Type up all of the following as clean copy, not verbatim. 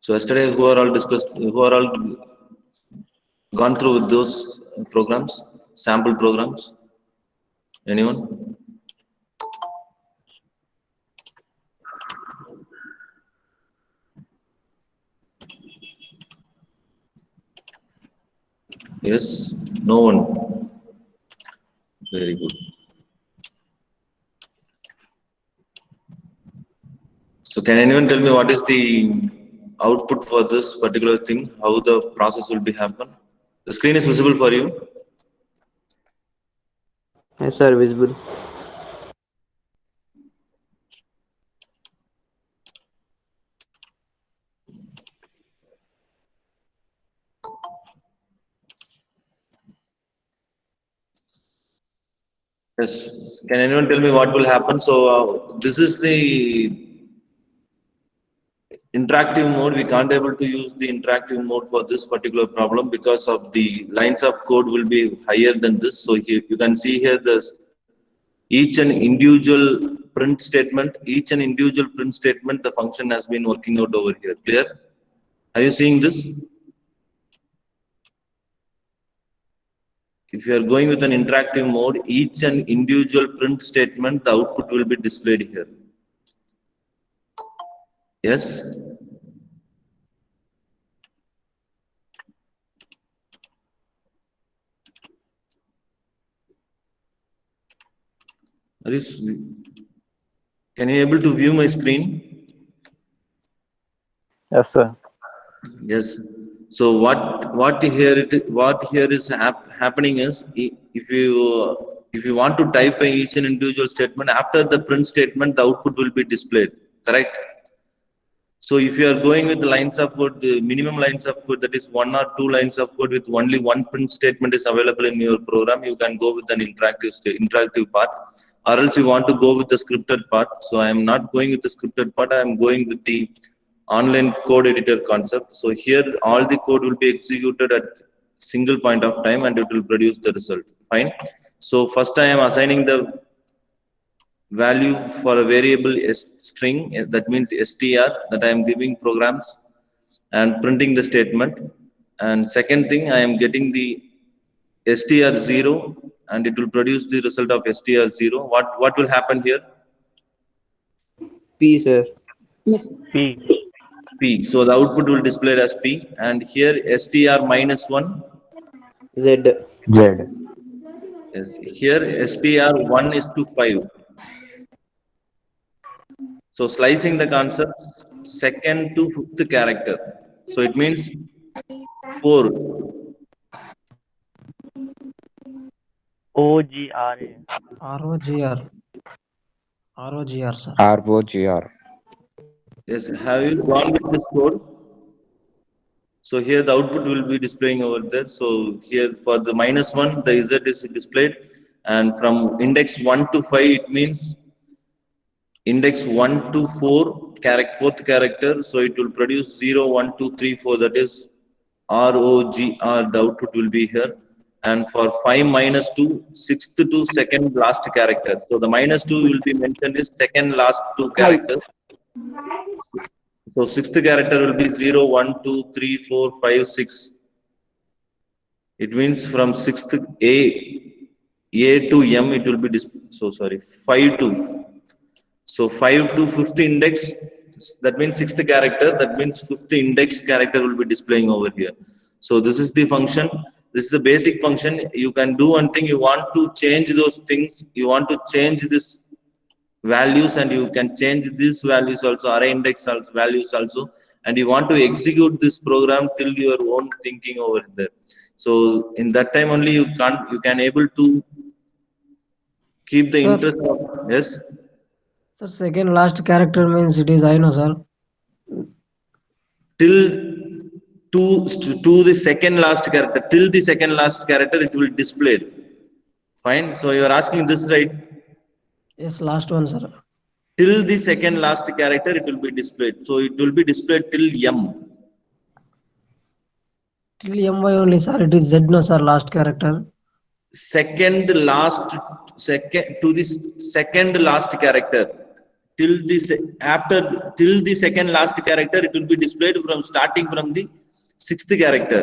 So yesterday, who are all gone through with those programs, sample programs? Anyone? Yes, no one. Very good. So can anyone tell me what is the output for this particular thing? How the process will be happen? The screen is visible for you. Yes, sir, visible. Yes. Can anyone tell me what will happen? So this is the interactive mode. We can't able to use the interactive mode for this particular problem because of the lines of code will be higher than this. So here you can see here this each and individual print statement, the function has been working out over here. Clear? Are you seeing this? If you are going with an interactive mode, each and individual print statement, the output will be displayed here. Yes? Can you able to view my screen? Yes, sir. Yes. So what here is happening is if you want to type each and individual statement after the print statement, the output will be displayed. Correct? So if you are going with the lines of code, the minimum lines of code, that is 1 or 2 lines of code with only one print statement is available in your program, you can go with an interactive part, or else you want to go with the scripted part. So I am not going with the scripted part. I am going with the online code editor concept. So here all the code will be executed at single point of time and it will produce the result. Fine. So first I am assigning the value for a variable string, that means str, that I am giving programs and printing the statement. And second thing, I am getting the str0 and it will produce the result of str0. What will happen here? P, sir. P. P. So the output will display as P, and here str minus 1. Z. Z. Yes. Here str 1 is to 5. So slicing the concept, second to fifth character. So it means 4. OGRA. ROGR. ROGR, sir. ROGR. Yes. Have you gone with this code? So here the output will be displaying over there. So here for the -1, the Z is displayed, and from index 1 to 5, it means index 1 to 4 fourth character. So it will produce 0, 1, 2, 3, 4. That is ROGR. The output will be here. And for 5 minus 2, sixth to second last character. So the -2 will be mentioned is second last 2 characters. So sixth character will be 0, 1, 2, 3, 4, 5, 6. It means from sixth A to M, it will be so sorry, 5 to. So 5 to fifth index, that means sixth character, that means fifth index character will be displaying over here. So this is the function. This is the basic function. You can do one thing. You want to change those things. You want to change this values, and you can change these values also, array index also, values also, and you want to execute this program till your own thinking over there. So in that time only you can able to keep the Sir. interest of, yes. Sir, second last character means it is I know, sir. Till to the second last character, till the second last character it will display. Fine. So you are asking this, right? Yes, last one, sir. Till the second last character it will be displayed. So it will be displayed till M. Till MY only, sir. It is Z, no, sir, last character. Second to the second last character. till the second last character, it will be displayed from starting from the 6th character.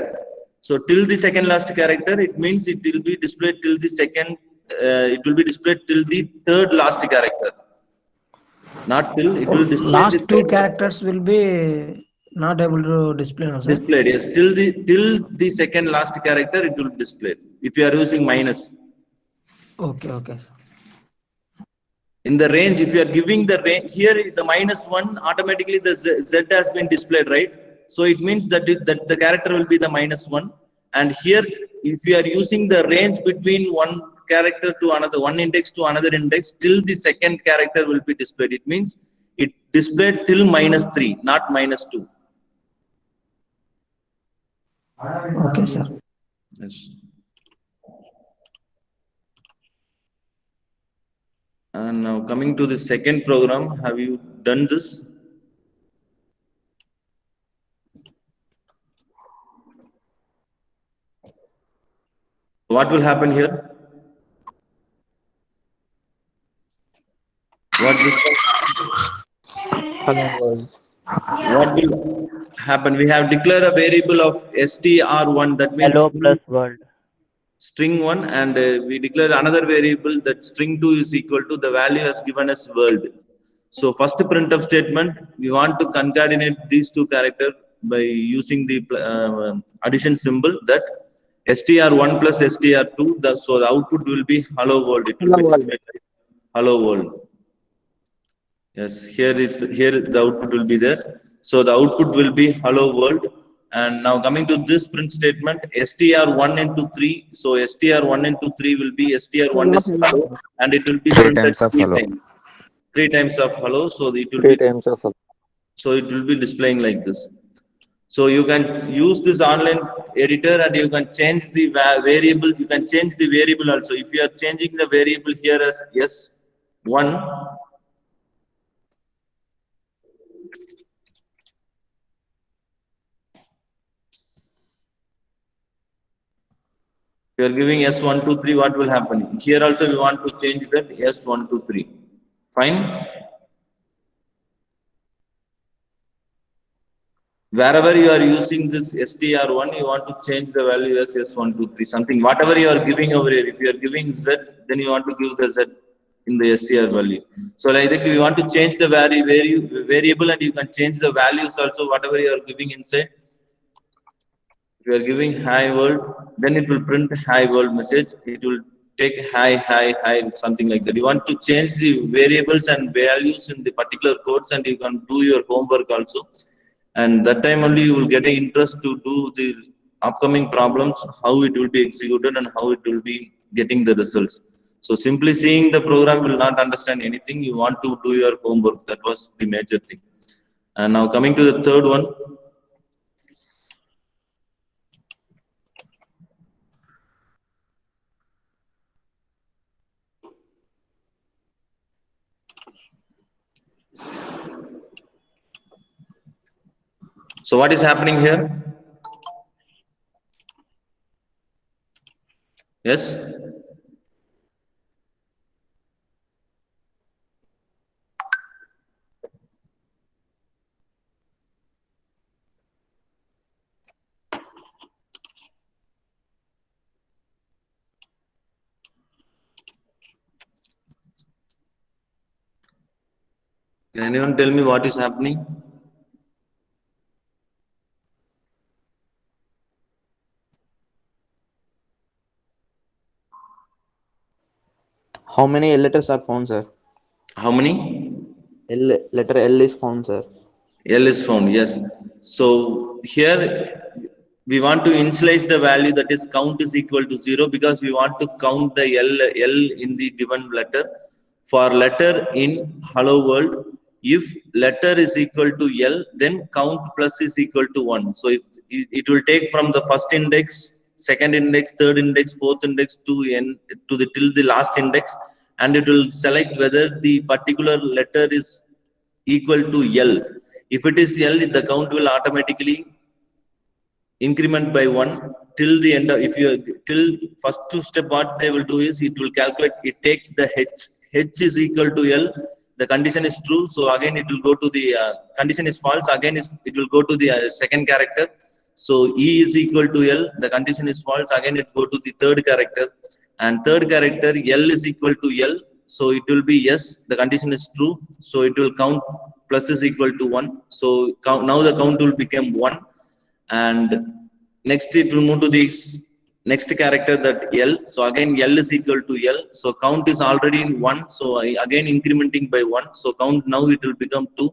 So till the second last character, it means it will be displayed till the second. It will be displayed till the third last character. Not till it will display Last the two third characters will be not able to display, no, sir? displayed. Yes, till the second last character it will display. If you are using minus. Okay, sir. In the range, if you are giving the range here, the -1 automatically the Z has been displayed, right? So it means that that the character will be the -1. And here, if you are using the range between one character to another, one index to another index, till the second character will be displayed. It means it displayed till -3, not -2. Okay, sir. Yes. And now coming to the second program, have you done this? What will happen here? What will happen? We have declared a variable of str1, that means Hello plus world. string 1, and we declare another variable that string 2 is equal to the value as given as world. So first printf statement, we want to concatenate these two characters by using the addition symbol, that str1 plus str2. So the output will be hello world. It will be displayed like hello world. Yes, here the output will be there. So the output will be hello world. And now coming to this print statement, str1 into 3. So str1 into 3 will be str1 is hello, and it will be printed 3 times. 3 times of hello. So it will be 3 times of hello. So it will be displaying like this. So you can use this online editor and you can change the variable. You can change the variable also. If you are changing the variable here as S1, you are giving S123, what will happen? Here also we want to change that S123. Fine. Wherever you are using this str1, you want to change the value as S123. Something, whatever you are giving over here. If you are giving Z, then you want to give the Z in the str value. So like that, we want to change the variable, and you can change the values also, whatever you are giving inside. If you are giving hi world, then it will print hi world message. It will take hi, something like that. You want to change the variables and values in the particular codes, and you can do your homework also. And that time only you will get an interest to do the upcoming problems, how it will be executed and how it will be getting the results. So simply seeing the program will not understand anything. You want to do your homework. That was the major thing. And now coming to the third one. So what is happening here? Yes? Can anyone tell me what is happening? How many letters are found, sir? How many? Letter L is found, sir. L is found, yes. So here we want to initialize the value, that is count is equal to 0, because we want to count the L in the given letter. For letter in hello world, if letter is equal to L, then count plus is equal to 1. So if it will take from the first index, second index, third index, fourth index to the till the last index, and it will select whether the particular letter is equal to L. If it is L, the count will automatically increment by 1 till the end of, till first step, what they will do is it will calculate, it take the H is equal to L, the condition is true, so again it will go to the condition is false, again it will go to the second character. So E is equal to L, the condition is false, again it go to the third character, and third character L is equal to L, so it will be yes, the condition is true, so it will count plus is equal to 1, so count, now the count will become 1, and next it will move to the next character, that L, so again L is equal to L, so count is already in 1, so again incrementing by 1, so count now it will become 2.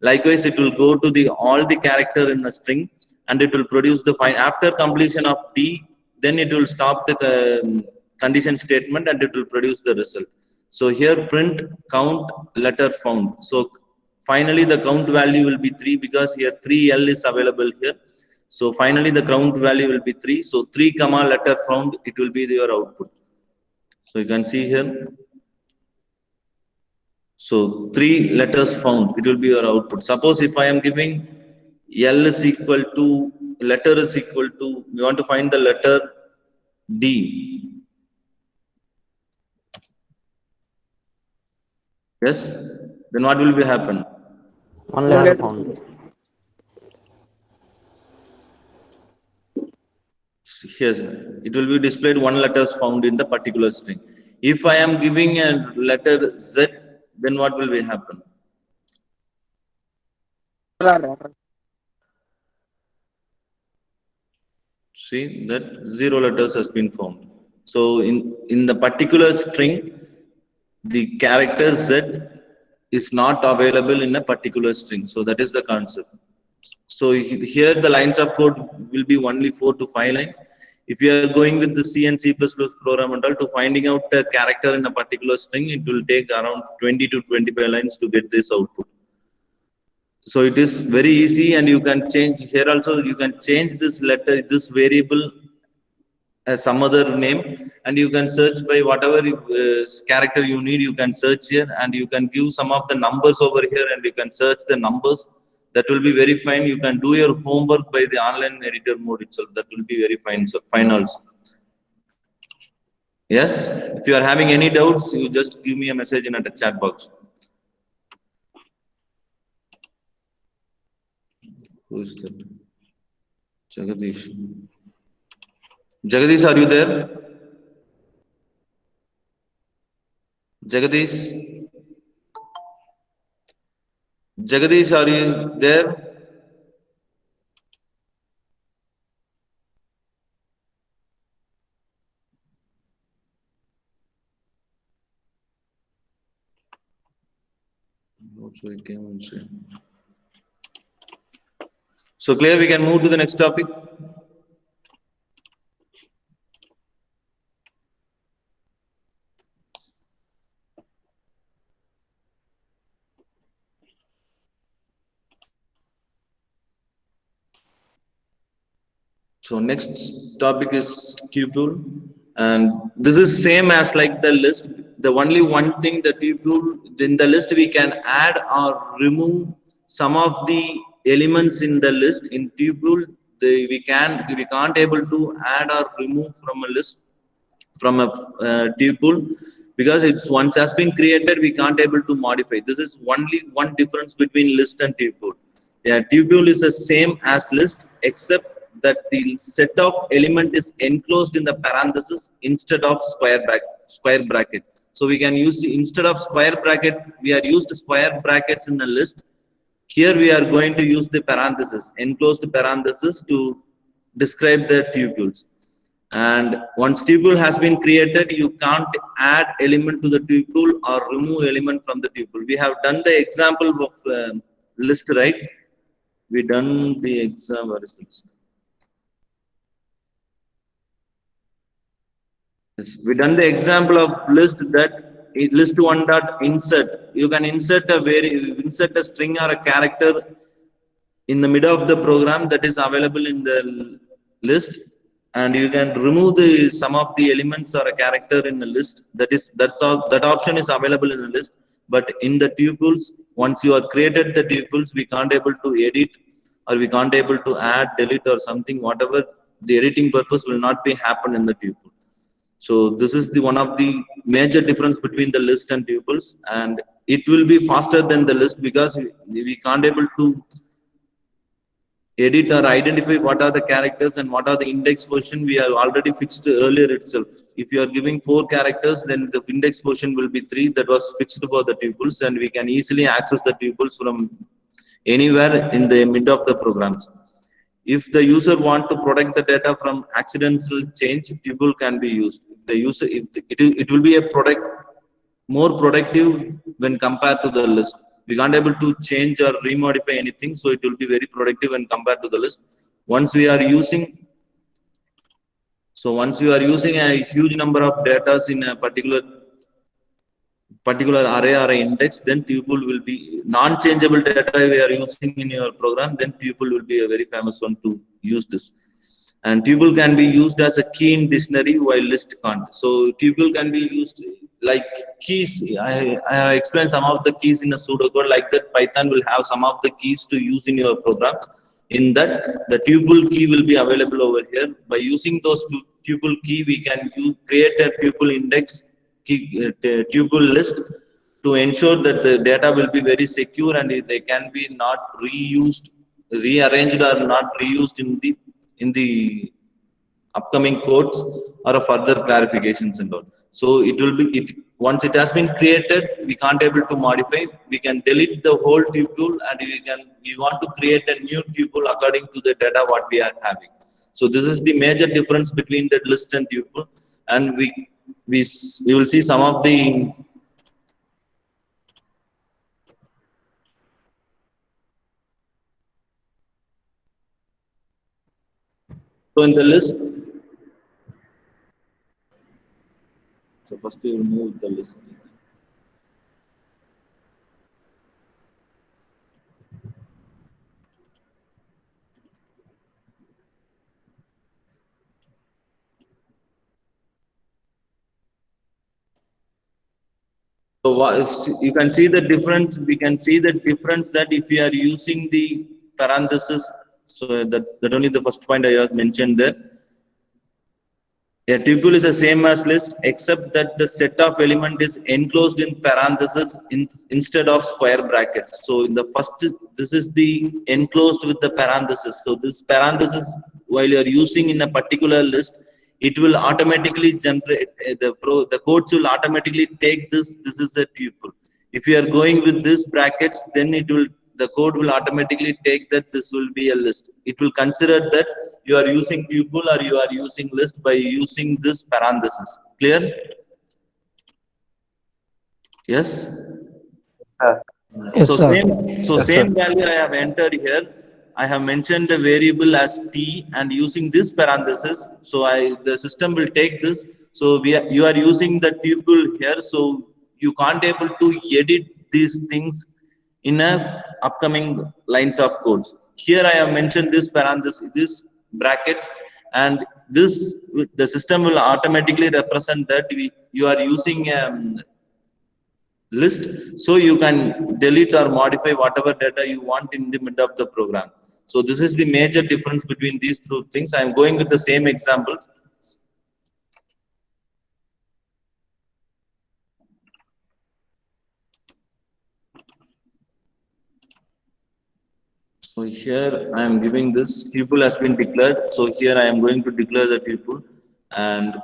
Likewise it will go to the all the character in the string, and it will produce the fine after completion of D, then it will stop the condition statement and it will produce the result. So here print count letter found, so finally the count value will be 3, because here 3L is available here. So finally the count value will be 3. So 3 comma letter found, it will be your output. So you can see here. So 3 letters found, it will be your output. Suppose if I am giving L is equal to, letter is equal to, we want to find the letter D. Yes, then what will be happen? One letter found. Here it will be displayed 1 letters found in the particular string. If I am giving a letter Z, then what will be happen? See that 0 letters has been found. So in the particular string, the character Z is not available in a particular string. So that is the concept. So here the lines of code will be only 4 to 5 lines. If you are going with the C and C++ program and all, to finding out a character in a particular string, it will take around 20 to 25 lines to get this output. So it is very easy, and you can change here also, you can change this letter, this variable as some other name, and you can search by whatever character you need, you can search here, and you can give some of the numbers over here, and you can search the numbers. That will be very fine. You can do your homework by the online editor mode itself. That will be very fine. So fine also. Yes. If you are having any doubts, you just give me a message in the chat box. Who is that? Jagadish. Jagadish, are you there? Jagadish. Jagadish, are you there? So clear, we can move to the next topic. So next topic is tuple, and this is same as like the list. The only one thing that tuple, in the list we can add or remove some of the elements in the list. In tuple, we can't able to add or remove from a list, from a tuple, because it's once has been created, we can't able to modify. This is only one difference between list and tuple. Yeah, tuple is the same as list, except that the set of element is enclosed in the parenthesis instead of square bracket. So we can use, instead of square bracket, we are used square brackets in the list. Here we are going to use the parenthesis, enclosed parenthesis, to describe the tuples. And once tuple has been created, you can't add element to the tuple or remove element from the tuple. We have done the example of list, right? We done the example. Where is the list? Yes, we done the example of list, that list one dot insert. You can insert a string or a character in the middle of the program that is available in the list, and you can remove some of the elements or a character in the list. That option is available in the list. But in the tuples, once you have created the tuples, we can't able to edit, or we can't able to add, delete or something, whatever the editing purpose will not be happen in the tuple. So this is the one of the major difference between the list and tuples, and it will be faster than the list because we can't able to edit or identify what are the characters and what are the index position we are already fixed earlier itself. If you are giving 4 characters, then the index position will be 3, that was fixed for the tuples, and we can easily access the tuples from anywhere in the mid of the programs. If the user want to protect the data from accidental change, tuple can be used. If the user, if the, it will be a product more productive when compared to the list. We can't able to change or remodify anything, so it will be very productive when compared to the list. Once we are using, so once you are using a huge number of data in a particular array or index, then tuple will be non-changeable data we are using in your program, then tuple will be a very famous one to use this. And tuple can be used as a key in dictionary while list can't. So tuple can be used like keys. I have explained some of the keys in a pseudocode. Like that, Python will have some of the keys to use in your programs. In that, the tuple key will be available over here. By using those tuple key, we can create a tuple index, tuple list, to ensure that the data will be very secure and they can be not reused, rearranged or not reused in the upcoming codes or further clarifications and all. So it will be, it once it has been created, we can't able to modify. We can delete the whole tuple and we want to create a new tuple according to the data what we are having. So this is the major difference between the list and tuple. And we will see some of the, so in the list, so first we will move the list. So you can see the difference. We can see the difference that if you are using the parenthesis, so that only the first point I have mentioned there. A tuple is the same as list, except that the set of element is enclosed in parentheses instead of square brackets. So in the first, this is the enclosed with the parentheses. So this parenthesis, while you are using in a particular list, it will automatically generate the codes will automatically take this. This is a tuple. If you are going with this brackets, then the code will automatically take that this will be a list. It will consider that you are using tuple or you are using list by using this parenthesis. Clear? Yes. Yes, So sir. same value I have entered here. I have mentioned the variable as t and using this parenthesis. So the system will take this. So you are using the tuple here. So you can't able to edit these things in a upcoming lines of codes. Here I have mentioned this parenthesis, this brackets, and the system will automatically represent that you are using list, so you can delete or modify whatever data you want in the mid of the program. So this is the major difference between these two things. I am going with the same examples. So here I am giving this tuple has been declared. So here I am going to declare the tuple, and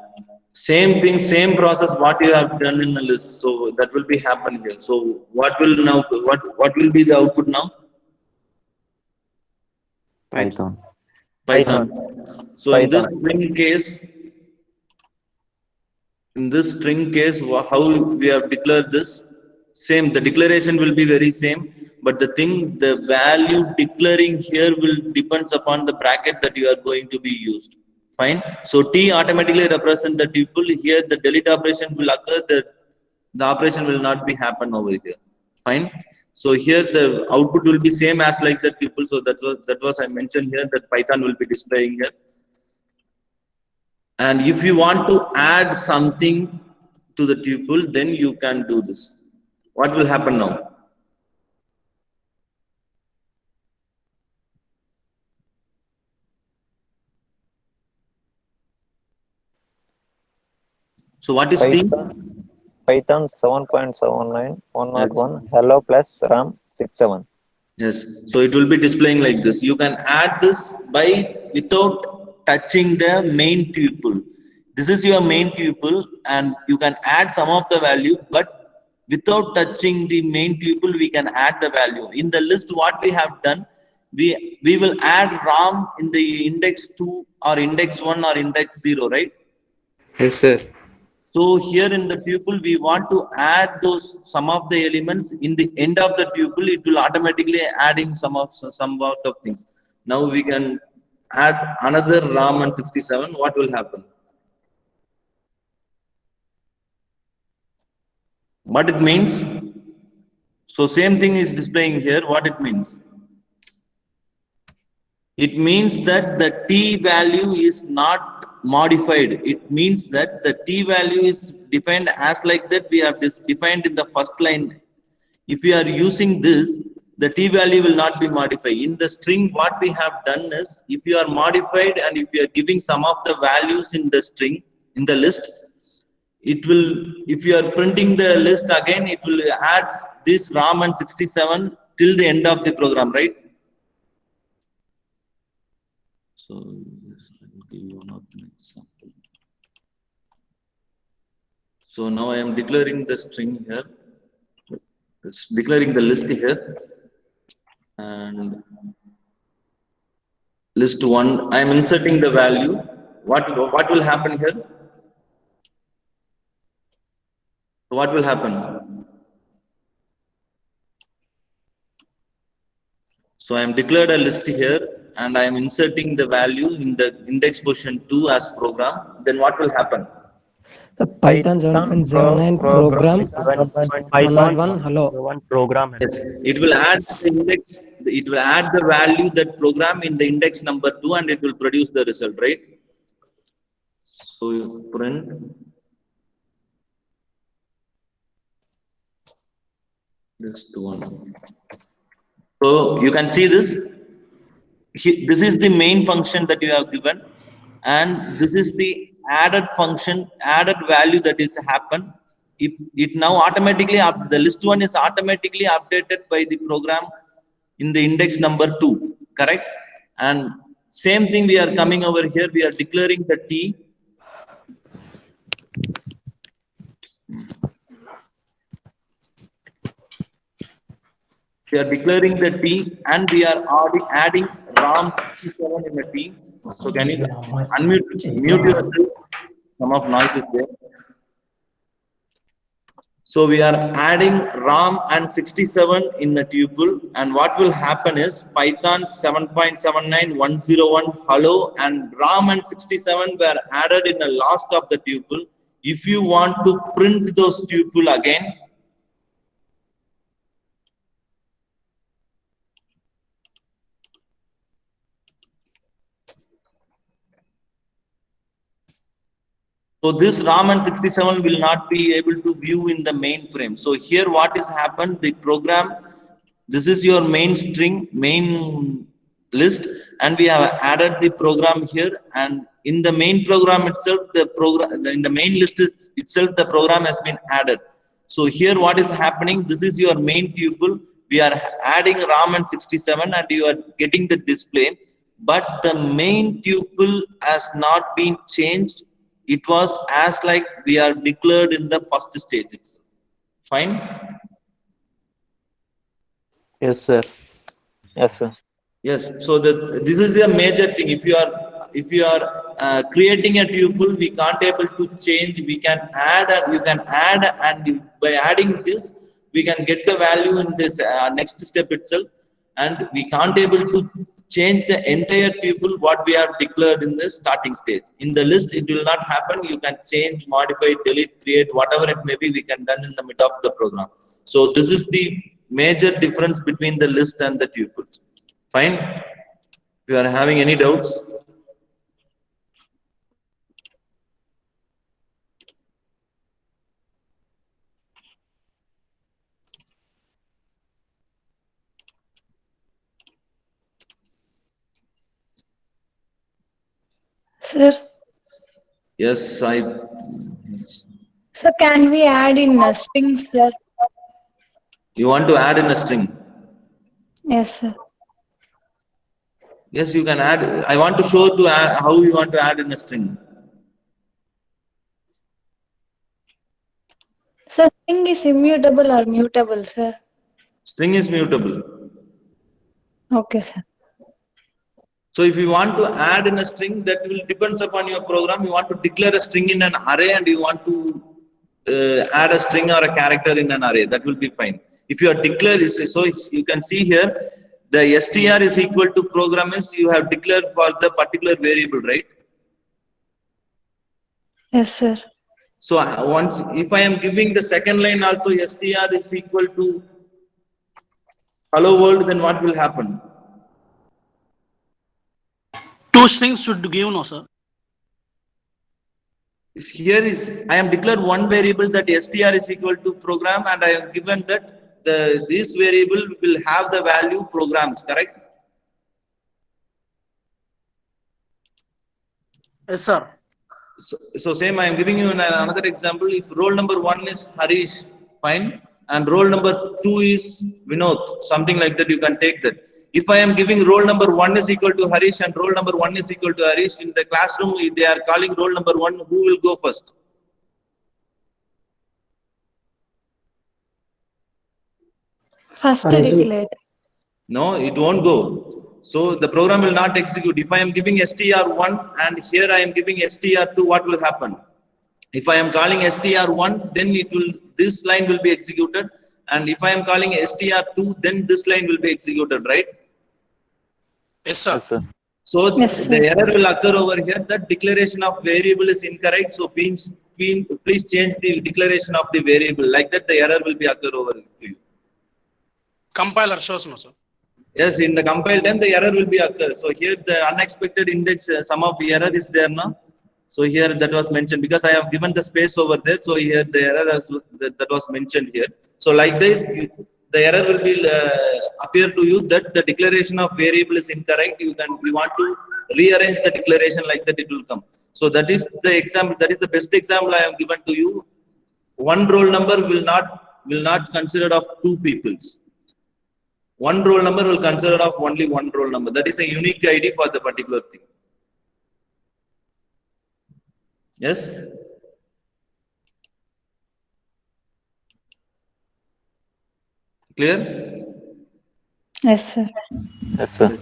same thing, same process what you have done in the list. So that will be happen here. So what will now, what will be the output now? Python. Python. So in this Python. string case, how we have declared this, same, the declaration will be very same, but the thing, the value declaring here will depends upon the bracket that you are going to be used. Fine. So t automatically represent the tuple. Here the delete operation will occur, the operation will not be happen over here. Fine. So here the output will be same as like the tuple. So that was I mentioned here, that Python will be displaying here. And if you want to add something to the tuple, then you can do this. What will happen now? So what is T? Python 7.79 101 Yes. hello plus RAM 67. Yes. So it will be displaying like this. You can add this by without touching the main tuple. This is your main tuple, and you can add some of the value, but without touching the main tuple, we can add the value. In the list, what we have done, we will add RAM in the index 2 or index 1 or index 0, right? Yes, sir. So here in the tuple, we want to add those some of the elements in the end of the tuple. It will automatically adding some of things. Now we can add another RAM and 67. What will happen? What it means? So same thing is displaying here. What it means? It means that the T value is not modified. It means that the T value is defined as like that we have defined in the first line. If we are using this, the T value will not be modified. In the string, what we have done is, if you are modified and if you are giving some of the values in the string, in the list, it will, if you are printing the list again, it will add this RAM and 67 till the end of the program, right? So yes, I will give you one of the example. So now I am declaring the string here. It's declaring the list here, and list 1. I am inserting the value. What will happen here? What will happen? So I am declared a list here, and I am inserting the value in the index position 2 as program. Then what will happen? The Python 7.79 program Python 101 hello. 101 program. Yes, it will add the index. It will add the value that program in the index number 2, and it will produce the result, right? So you print list 1. So you can see this. This is the main function that you have given, and this is the added function, added value that is happen. It now automatically up, the list 1 is automatically updated by the program in the index number 2, correct? And same thing we are coming over here, we are declaring the T. We are declaring the T, and we are already adding RAM 67 in the T. So can you mute yourself? Some of noise is there. So we are adding RAM and 67 in the tuple, and what will happen is Python 7.79 101 hello and RAM and 67 were added in the last of the tuple. If you want to print those tuple again, so this RAM and 67 will not be able to view in the main frame. So here what is happened, the program, this is your main string, main list, and we have added the program here, and in the main program itself, the program in the main list itself, the program has been added. So here what is happening, this is your main tuple, we are adding RAM and 67 and you are getting the display, but the main tuple has not been changed. It was as like we are declared in the first stage itself. Fine. Yes, sir. Yes, sir. Yes. So this is a major thing. If you are creating a tuple, we can't able to change. We can add, and you can add, and by adding this, we can get the value in this next step itself. And we can't able to change the entire tuple what we have declared in the starting stage. In the list, it will not happen. You can change, modify, delete, create, whatever it may be, we can done in the middle of the program. So this is the major difference between the list and the tuples. Fine. If you are having any doubts, Sir, yes, I. So can we add in strings, sir? You want to add in a string. Yes, sir. Yes, you can add. I want to show to add, how you want to add in a string. So string is immutable or mutable, sir? String is mutable. Okay, sir. So if you want to add in a string, that will depends upon your program. You want to declare a string in an array and you want to add a string or a character in an array, that will be fine. If you are declared, so you can see here, the str is equal to program is you have declared for the particular variable, right? Yes, sir. So once, if I am giving the second line also str is equal to hello world, then what will happen? Two strings should give, no, sir. Here is, I am declared one variable that str is equal to program, and I have given that this variable will have the value programs, correct? Yes, sir. So same, I am giving you another example. If roll number 1 is Harish, fine, and roll number 2 is Vinod, something like that, you can take that. If I am giving roll number 1 is equal to Harish and roll number 1 is equal to Harish, in the classroom, if they are calling roll number 1, who will go first? First Harish. declared. No, it won't go. So the program will not execute. If I am giving str1 and here I am giving str2, what will happen? If I am calling str1, then it will, this line will be executed. And if I am calling str2, then this line will be executed, right? Yes, sir. Yes, sir. So Yes, sir. the error will occur over here. That declaration of variable is incorrect. So please change the declaration of the variable. Like that, the error will be occur over to you. Compiler shows, no, sir. Yes, in the compile time, the error will be occur. So here the unexpected index, some of the error is there now. So here that was mentioned because I have given the space over there. So here the error that was mentioned here. So like this, the error will be appear to you that the declaration of variable is incorrect. You want to rearrange the declaration, like that it will come. So that is the example. That is the best example I have given to you. One roll number will not consider of two peoples. One roll number will consider of only one roll number. That is a unique ID for the particular thing. Yes? Clear? Yes, sir. Yes, sir.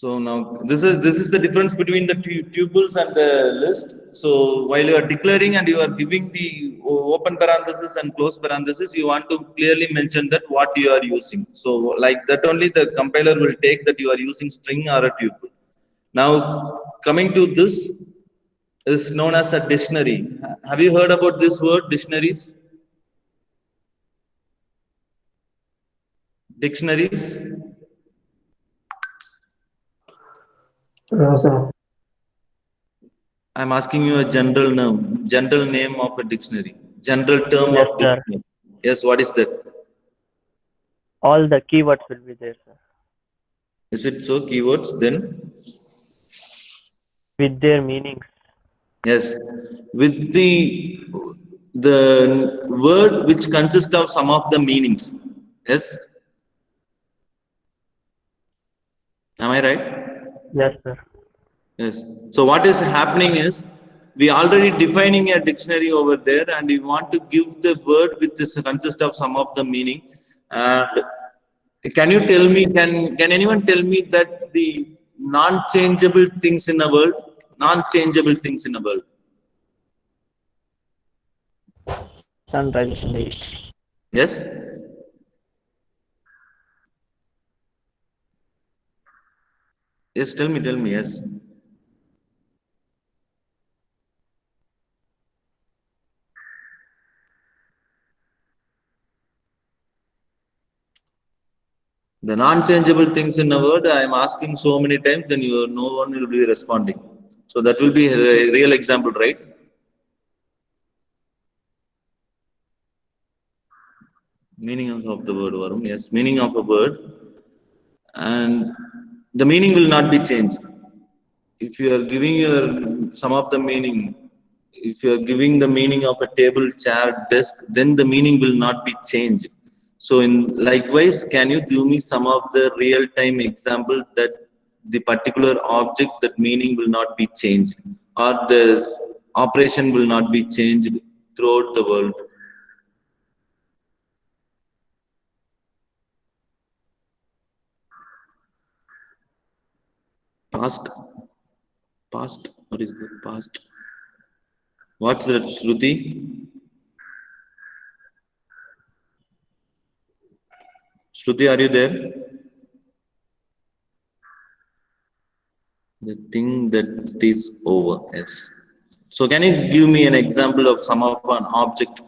So now this is the difference between the tuples and the list. So while you are declaring and you are giving the open parenthesis and close parenthesis, you want to clearly mention that what you are using. So like that only the compiler will take that you are using string or a tuple. Now coming to this is known as a dictionary. Have you heard about this word, dictionaries? Dictionaries? No, sir. I'm asking you a general name of a dictionary, general term Yes, of sir. dictionary. Yes, what is that? All the keywords will be there, sir. Is it so? Keywords then? With their meanings. Yes, with the word which consists of some of the meanings. Yes. Am I right? Yes, sir. Yes. So what is happening is we already defining a dictionary over there, and we want to give the word with this consist of some of the meaning. And can you tell me? Can anyone tell me that the non-changeable things in the world? Non-changeable things in the world. Sun rises in the east. Yes. Yes. Tell me. Yes. The non-changeable things in the word, I am asking so many times, then no one will be responding. So that will be a real example, right? Meaning of the word, Varun. Yes, meaning of a word. And the meaning will not be changed. If you are giving some of the meaning, if you are giving the meaning of a table, chair, desk, then the meaning will not be changed. So in likewise, can you give me some of the real time example that the particular object, that meaning will not be changed, or the operation will not be changed throughout the world? Past. What is the past? What's that, Shruti? Shruti, are you there? The thing that is over. Yes. So can you give me an example of some of an object?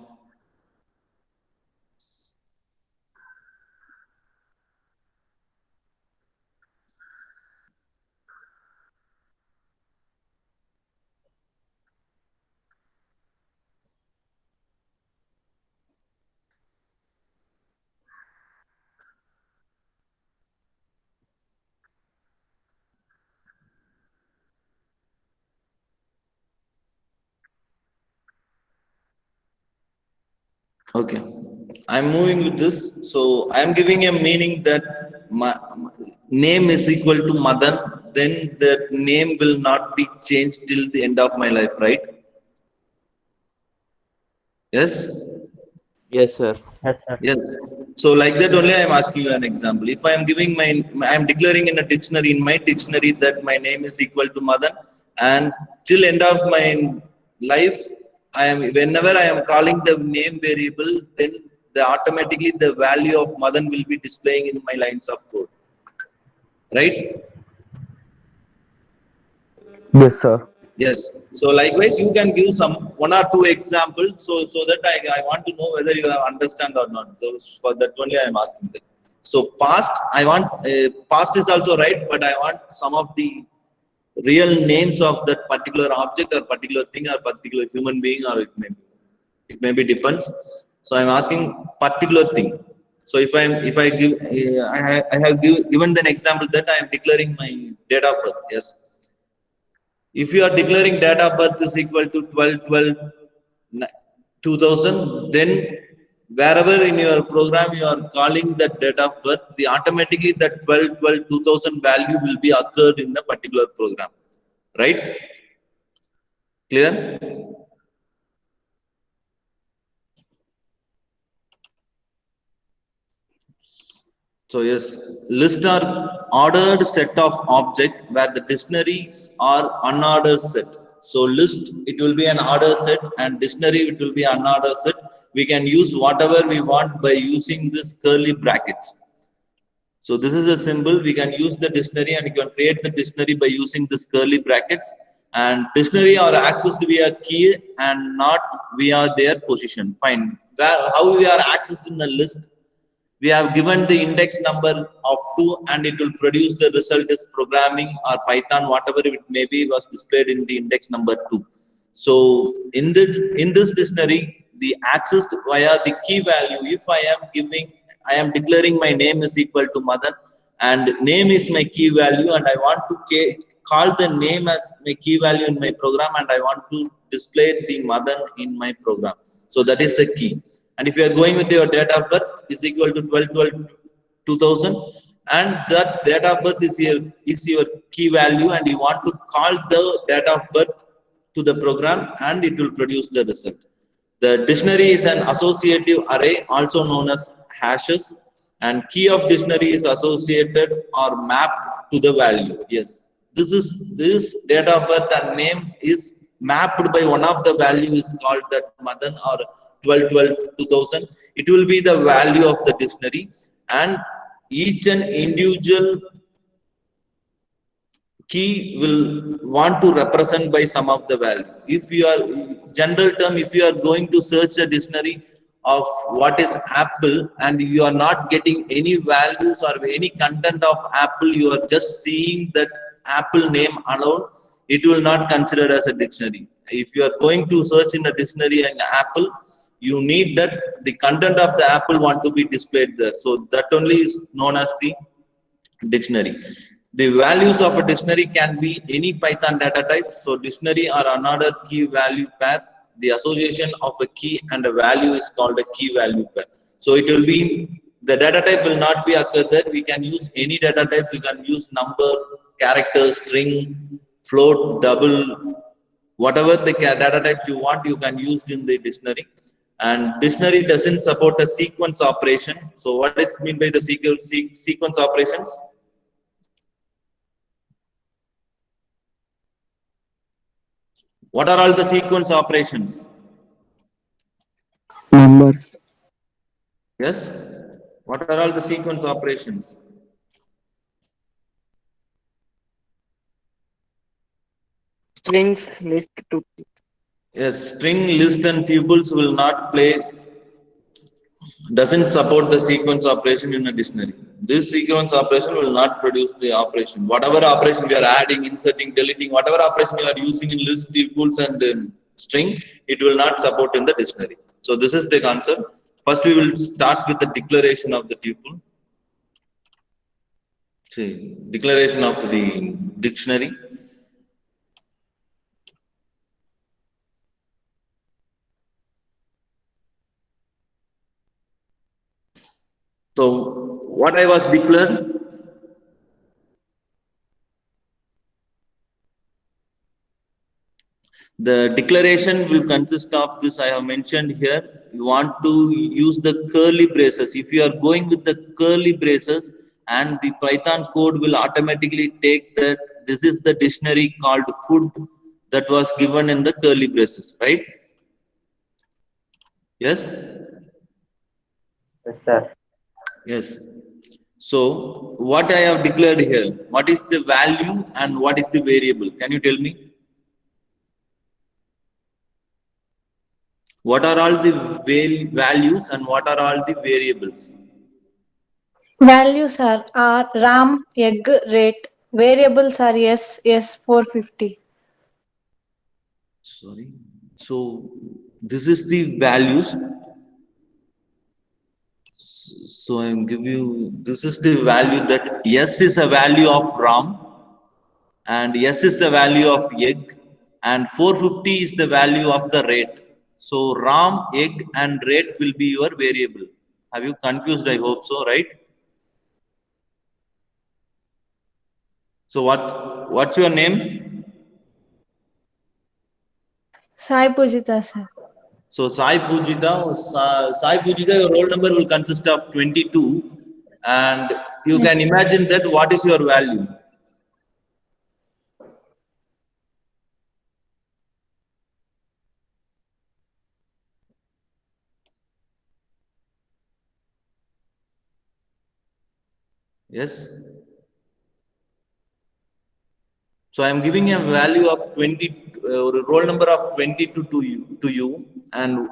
Okay, I'm moving with this. So I'm giving a meaning that my name is equal to Madan, then that name will not be changed till the end of my life, right? Yes? Yes, sir. Yes, sir. Yes. So like that only I am asking you an example. If I am giving I am declaring in a dictionary, in my dictionary, that my name is equal to Madan, and till end of my life, whenever I am calling the name variable, then automatically the value of Madan will be displaying in my lines of code, right? Yes, sir. Yes. So likewise, you can give some one or two examples, so that I want to know whether you have understand or not. So for that only I am asking that. So past, I want past is also right, but I want some of the real names of that particular object or particular thing or particular human being, or it may be depends. So I'm asking particular thing. So if I give I have given an example that I am declaring my date of birth. Yes. If you are declaring date of birth is equal to 12/12/2000, then wherever in your program you are calling that date of birth, the automatically that 12/12/2000 value will be occurred in the particular program, right? Clear? So yes, list are ordered set of object where the dictionaries are unordered set. So list, it will be an order set, and dictionary, it will be unordered set. We can use whatever we want by using this curly brackets. So this is a symbol. We can use the dictionary, and you can create the dictionary by using this curly brackets. And dictionary are accessed via key and not via their position. Fine. How we are accessed in the list? We have given the index number of 2, and it will produce the result is programming or Python, whatever it may be, was displayed in the index number 2. So in this dictionary, the accessed via the key value, if I am declaring my name is equal to Madan, and name is my key value, and I want to call the name as my key value in my program, and I want to display the Madan in my program. So that is the key. And if you are going with your date of birth is equal to 12/12/2000, and that date of birth is your key value, and you want to call the date of birth to the program, and it will produce the result. The dictionary is an associative array, also known as hashes, and key of dictionary is associated or mapped to the value. Yes, this date of birth and name is mapped by one of the value is called that Madan or 12/12/2000. It will be the value of the dictionary, and each and individual key will want to represent by some of the value. If you are general term, if you are going to search a dictionary of what is apple, and you are not getting any values or any content of apple, you are just seeing that apple name alone, it will not consider as a dictionary. If you are going to search in a dictionary and apple, you need that the content of the apple want to be displayed there. So that only is known as the dictionary. The values of a dictionary can be any Python data type. So dictionary or another key value pair. The association of a key and a value is called a key value pair. So it will be, the data type will not be occur there. We can use any data type. We can use number, character, string, float, double, whatever the data types you want, you can use in the dictionary. And dictionary doesn't support a sequence operation. So what is mean by the sequence operations? What are all the sequence operations? Numbers. Yes. What are all the sequence operations? Strings, list to. Yes. String, list, and tuples will not play. Doesn't support the sequence operation in a dictionary. This sequence operation will not produce the operation. Whatever operation we are adding, inserting, deleting, whatever operation you are using in list, tuples, and string, it will not support in the dictionary. So this is the concept. First, we will start with the declaration of the tuple. See, declaration of the dictionary. So what I was declared, the declaration will consist of this I have mentioned here. You want to use the curly braces. If you are going with the curly braces, and the Python code will automatically take that this is the dictionary called food that was given in the curly braces, right? Yes? Yes, sir. Yes. So what I have declared here, what is the value and what is the variable? Can you tell me? What are all the values and what are all the variables? Values are R, RAM, egg, rate. Variables are S 450. Sorry. So this is the values. So I am giving you, this is the value that S is a value of RAM and S is the value of egg and 450 is the value of the rate. So RAM, egg and rate will be your variable. Have you confused? I hope so, right? So what's your name? Sai Pujita, sir. So Sai Pujita, your roll number will consist of 22 and you can imagine that what is your value? Yes. So I am giving a value of 20, roll number of 22 to you, and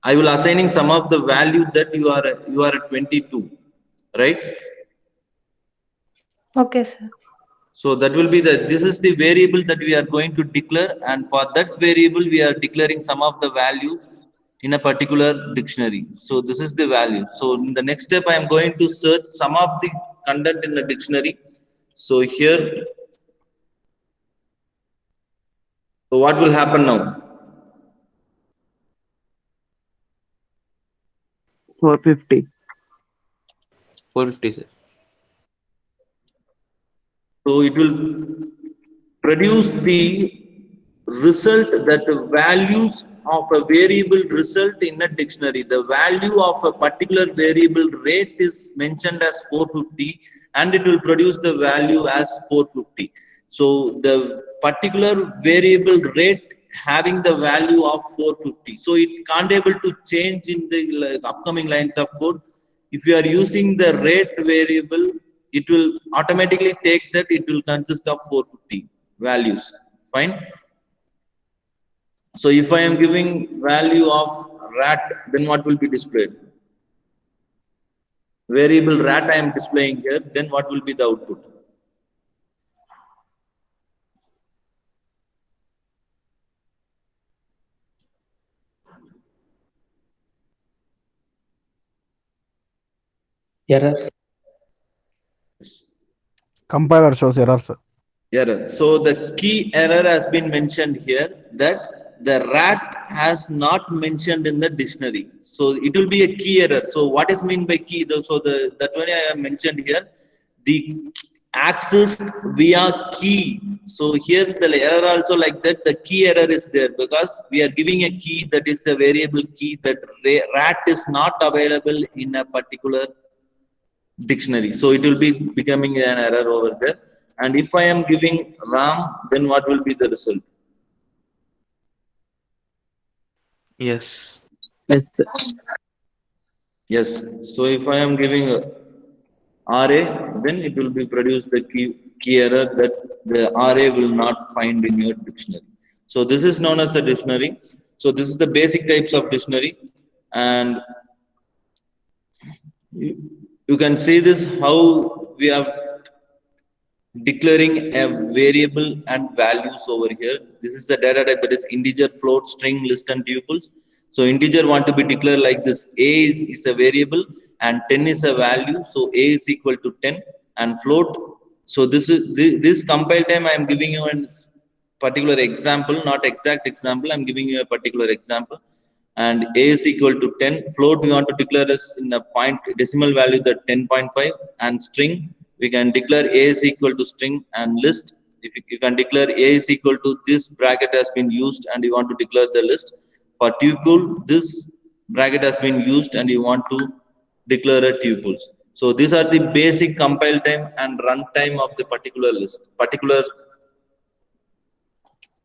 I will assigning some of the value that you are at 22, right? Okay, sir. So that will be this is the variable that we are going to declare, and for that variable we are declaring some of the values in a particular dictionary. So this is the value. So in the next step I am going to search some of the content in the dictionary. So here, so what will happen now? 450. 450, sir. So it will produce the result that the values of a variable result in a dictionary. The value of a particular variable rate is mentioned as 450 and it will produce the value as 450. So the particular variable rate having the value of 450. So it can't able to change in the upcoming lines of code. If you are using the rate variable, it will automatically take that it will consist of 450 values. Fine. So if I am giving value of rat, then what will be displayed? Variable rat I am displaying here, then what will be the output? Error. Compiler shows error, sir. Error. So the key error has been mentioned here that the rat has not mentioned in the dictionary. So it will be a key error. So what is meant by key? So that one I have mentioned here, the access via key. So here the error also like that, the key error is there because we are giving a key that is a variable key that rat is not available in a particular dictionary. So it will be becoming an error over there. And if I am giving RAM, then what will be the result? Yes. Yes, sir. Yes. So if I am giving a RA, then it will be produced the key error that the RA will not find in your dictionary. So this is known as the dictionary. So this is the basic types of dictionary. And you can see this how we have declaring a variable and values over here. This is the data type that is integer, float, string, list, and tuples. So integer want to be declared like this. A is a variable and 10 is a value. So A is equal to 10 and float. So this compile time I am giving you a particular example, not exact example. I am giving you a particular example. And A is equal to 10. Float we want to declare as in a point decimal value that 10.5 and string we can declare A is equal to string and list. If you can declare A is equal to this bracket has been used and you want to declare the list. For tuple, this bracket has been used and you want to declare a tuples. So these are the basic compile time and run time of the particular list, particular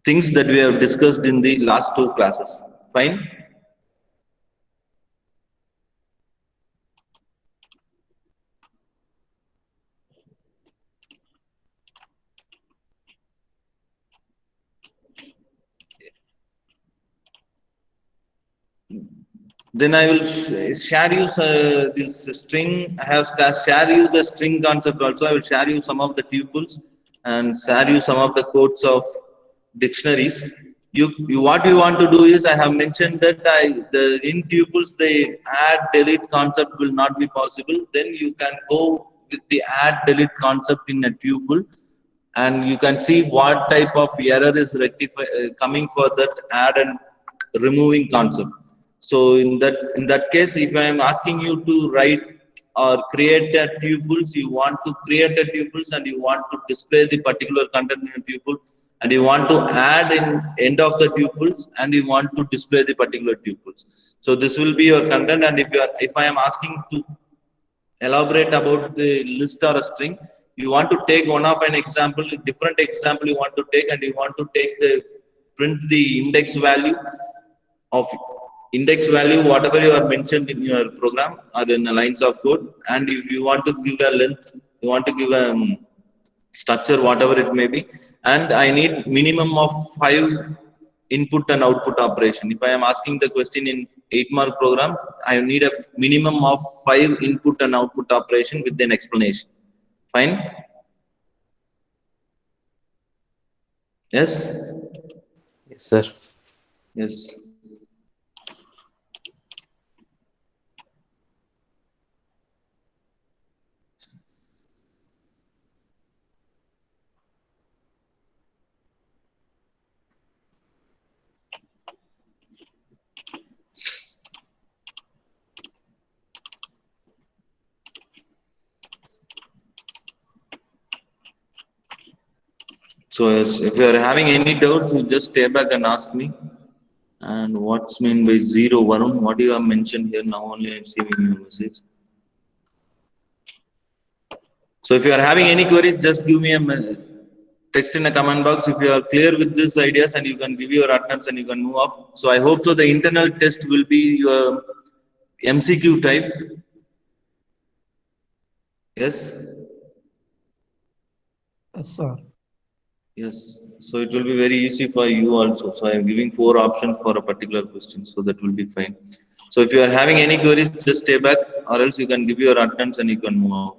things that we have discussed in the last two classes. Fine. Then I will share you this string. I have share you the string concept also. I will share you some of the tuples and share you some of the codes of dictionaries. What you want to do is I have mentioned that in tuples the add delete concept will not be possible. Then you can go with the add delete concept in a tuple, and you can see what type of error is coming for that add and removing concept. So in that case, if I am asking you to write or create a tuples, you want to create a tuples and you want to display the particular content in a tuple, and you want to add in end of the tuples and you want to display the particular tuples. So this will be your content. And if I am asking to elaborate about the list or a string, you want to take one of an example, different example you want to take, and you want to take the print the index value of whatever you are mentioned in your program or in the lines of code. And if you want to give a length, you want to give a structure, whatever it may be, and I need minimum of 5 input and output operation. If I am asking the question in 8-mark program, I need a minimum of 5 input and output operation with an explanation. Fine. Yes. Yes, sir. Yes. So if you are having any doubts, you just stay back and ask me. And what's mean by 0, Varun? What you have mentioned here? Now only I am seeing your message. So if you are having any queries, just give me a text in the comment box. If you are clear with these ideas, and you can give your attempts and you can move off. So I hope so. The internal test will be your MCQ type. Yes. Yes, sir. Yes. So it will be very easy for you also. So I am giving 4 options for a particular question. So that will be fine. So if you are having any queries, just stay back, or else you can give your attempts and you can move off.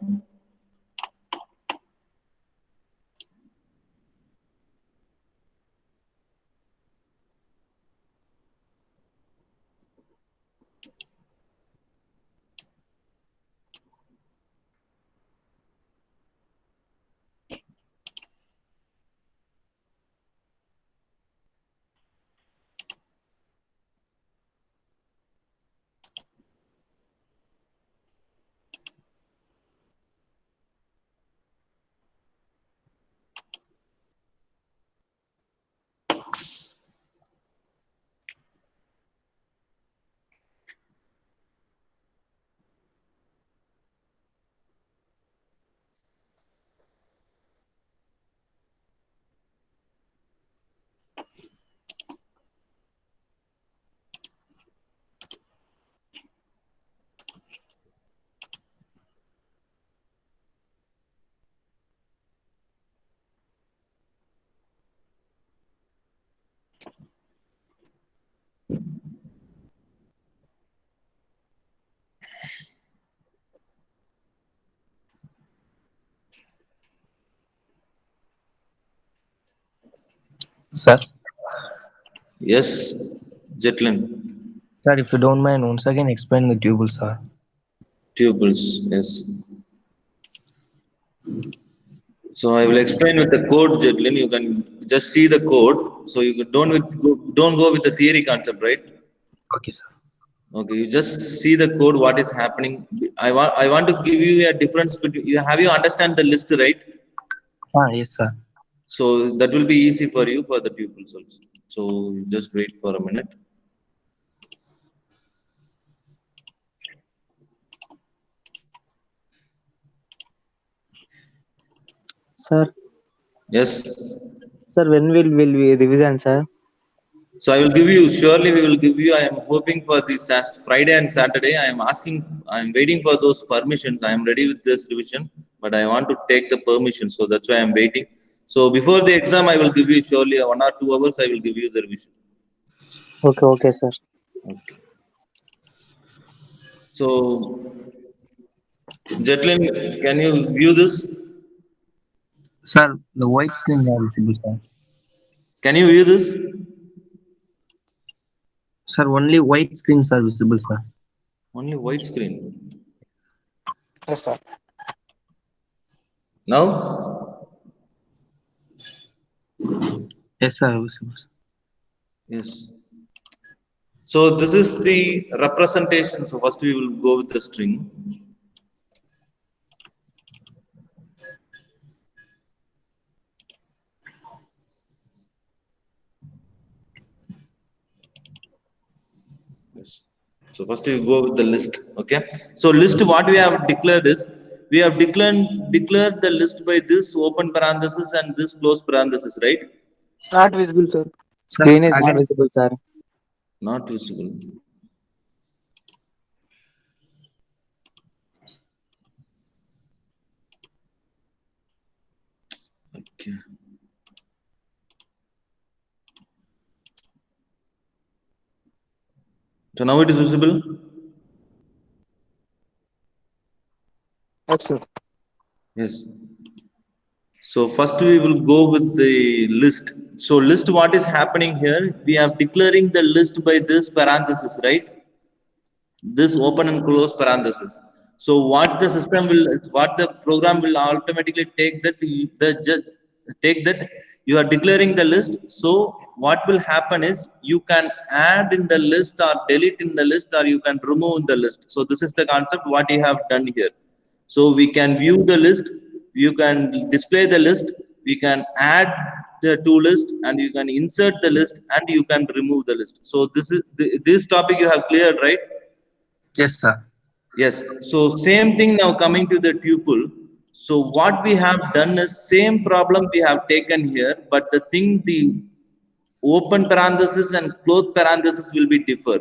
Sir. Yes, Jetlin. Sir, if you don't mind, once again explain the tubules, sir. Tubules, yes. So I will explain with the code, Jetlin. You can just see the code. So you don't go with the theory concept, right? Okay, sir. Okay, you just see the code. What is happening? I want to give you a difference between. You understand the list, right? Yes, sir. So that will be easy for you for the tuples also. So just wait for a minute. Sir, Yes. sir, when will we revision, sir? So I will give you, surely we will give you, I am hoping for this Friday and Saturday. I am waiting for those permissions. I am ready with this revision, but I want to take the permission. So that's why I am waiting. So before the exam, I will give you surely 1 or 2 hours, I will give you the revision. Okay, sir. Okay. So, Jetlin, can you view this? Sir, the white screen is visible, sir. Can you view this? Sir, only white screens are visible, sir. Only white screen. Yes, sir. Now? Yes, sir, visible. Yes. So this is the representation. So first we will go with the string. Yes. So first we go with the list. Okay. So list, what we have declared is, we have declared the list by this open parenthesis and this close parenthesis, right? Not visible, sir. Sir, Screen is not again, visible, sir. Not visible. Okay. So now it is visible. Yes, sir. Yes. So first we will go with the list. So list, what is happening here? We are declaring the list by this parenthesis, right? This open and close parenthesis. So what the program will automatically take that you are declaring the list. So what will happen is you can add in the list or delete in the list, or you can remove in the list. So this is the concept what you have done here. So we can view the list, you can display the list, we can add the to list, and you can insert the list, and you can remove the list. So this topic you have cleared, right? yes, sir. Yes. So same thing now coming to the tuple. So what we have done is same problem we have taken here, but the open parenthesis and closed parenthesis will be differ,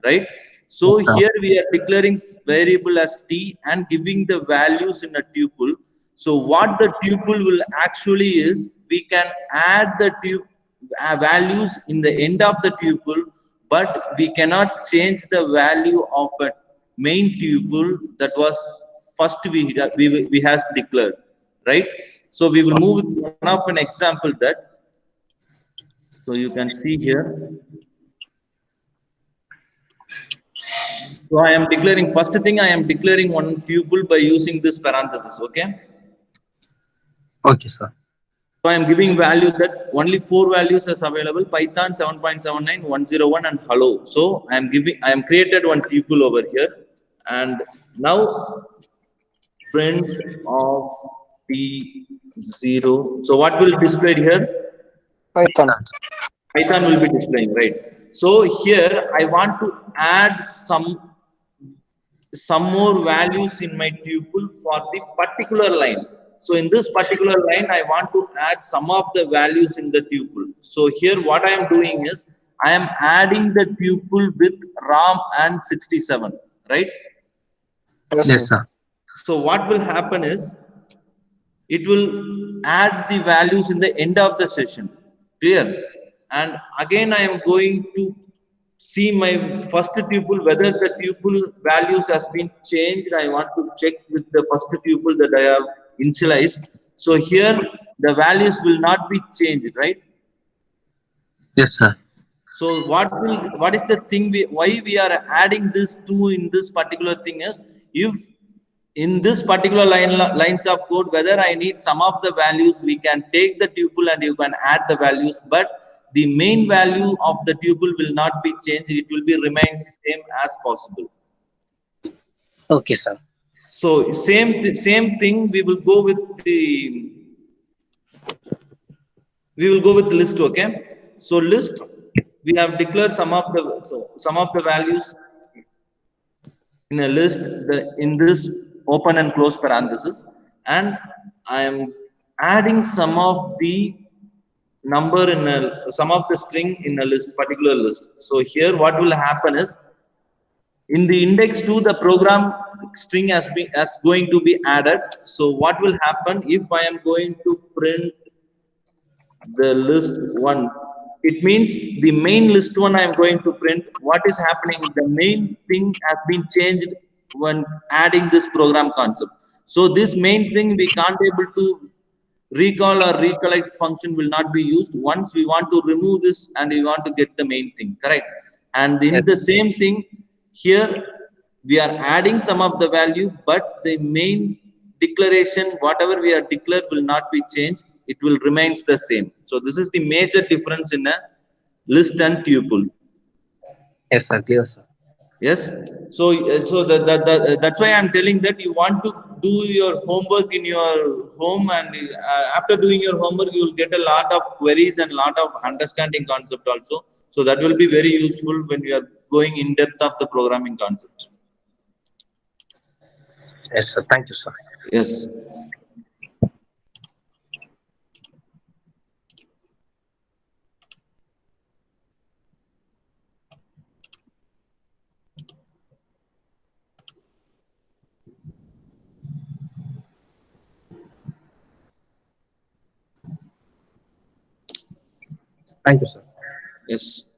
right? So Yes, sir. here we are declaring variable as t and giving the values in a tuple. So what the tuple will actually is, we can add the values in the end of the tuple, but we cannot change the value of a main tuple that was first we has declared, right? So we will move with one of an example that. So you can see here. So I am declaring, first thing I am declaring one tuple by using this parenthesis, okay? Okay, sir. So I am giving value that only 4 values is available: Python 7.79, 101 and hello. So I am created one tuple over here, and now print of t0. So what will display here? Python. Python will be displaying, right? So here I want to add some more values in my tuple for the particular line. So in this particular line, I want to add some of the values in the tuple. So here what I am doing is, I am adding the tuple with RAM and 67, right? Yes, sir. So what will happen is, it will add the values in the end of the session, clear? And again I am going to see my first tuple, whether the tuple values has been changed. I want to check with the first tuple that I have initialized. So here the values will not be changed, right? Yes, sir. So what is the thing why we are adding this 2 in this particular thing is, if in this particular lines of code, whether I need some of the values, we can take the tuple and you can add the values, but the main value of the tuple will not be changed. It will be remain same as possible. Okay, sir. So same thing we will go with the list. Okay, so list, we have declared some of the values in a list, in this open and close parenthesis, and I am adding some of the number in some of the string in a particular list. So here what will happen is, in the index 2 the program string has going to be added. So what will happen if I am going to print the list 1, it means the main list 1 I am going to print. What is happening, the main thing has been changed when adding this program concept. So this main thing we can't able to recall or recollect function will not be used once we want to remove this and we want to get the main thing, correct? And in Yes. the same thing here, we are adding some of the value, but the main declaration, whatever we are declared, will not be changed. It will remains the same. So this is the major difference in a list and tuple. Yes, sir. Clear, sir. Yes. So that's why I'm telling that you want to do your homework in your home, and after doing your homework you will get a lot of queries and lot of understanding concept also. So that will be very useful when you are going in depth of the programming concept. Yes, sir. Thank you, sir. Yes. Thank you, sir. Yes.